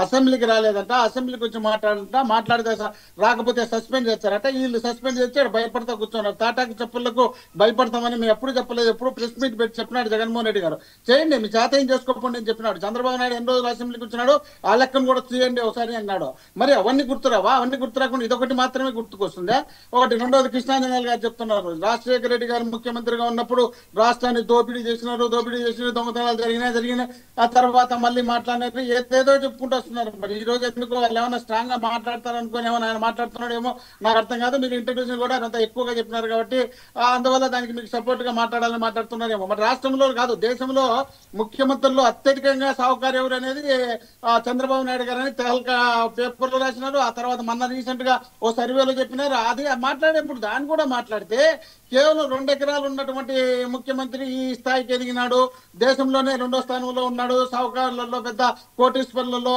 అసెంబ్లీకి రాలేదంట, అసెంబ్లీకి వచ్చి మాట్లాడితే రాకపోతే సస్పెండ్ చేస్తారట. వీళ్ళు సస్పెండ్ చేసి భయపడతా కూర్చున్నారు. తాటాకి చెప్పులకు భయపడతామని మేము ఎప్పుడు చెప్పలేదు. ఎప్పుడు ప్రెస్ మీట్ పెట్టి చెప్పినాడు జగన్మోహన్ రెడ్డి గారు. చేయండి, మీ చేత ఏం చేసుకోకపోండి అని చెప్పినాడు. చంద్రబాబు నాయుడు ఎన్ని రోజులు అసెంబ్లీకి వచ్చినాడు, ఆ లెక్కను కూడా తీయండి ఒకసారి అన్నాడు. మరి అవన్నీ గుర్తురావా? అవన్నీ గుర్తురాకుండా ఇదొకటి మాత్రమే గుర్తుకొస్తుందా? ఒకటి. రెండోది, కృష్ణాంజనేయులు గారు చెప్తున్నారు, రాజశేఖర రెడ్డి గారు ముఖ్యమంత్రిగా ఉన్నప్పుడు రాష్ట్రాన్ని దోపిడీ చేసినారు, దొంగతనాలు జరిగినాయి. ఆ తర్వాత మళ్ళీ మాట్లాడినట్టు ఏదేదో చెప్పుకుంటూ వస్తున్నారు. మరి ఈ రోజు ఎందుకు వాళ్ళు ఏమైనా స్ట్రాంగ్ గా మాట్లాడతారు అనుకుని ఏమైనా ఆయన మాట్లాడుతున్నాడు ఏమో నాకు అర్థం కాదు. మీరు ఇంట్రడ్యూషన్ కూడా అంత ఎక్కువగా చెప్పినారు కాబట్టి అందువల్ల దానికి మీకు సపోర్ట్ గా మాట్లాడాలని మాట్లాడుతున్నారేమో. మరి రాష్ట్రంలో కాదు, దేశంలో ముఖ్యమంత్రుల్లో అత్యధికంగా సాహుకారు ఎవరు అనేది చంద్రబాబు నాయుడు గారు అని తెలక పేపర్లో రాసినారు. ఆ తర్వాత మొన్న రీసెంట్ గా ఓ సర్వేలో చెప్పినారు. అది మాట్లాడేప్పుడు దాన్ని కూడా మాట్లాడితే కేవలం 2 ఎకరాలు ఉన్నటువంటి ముఖ్యమంత్రి ఈ స్థాయికి ఎదిగినాడు, దేశంలోనే 2వ స్థానంలో ఉన్నాడు, సాహుకారులలో పెద్ద కోటీశ్వరులలో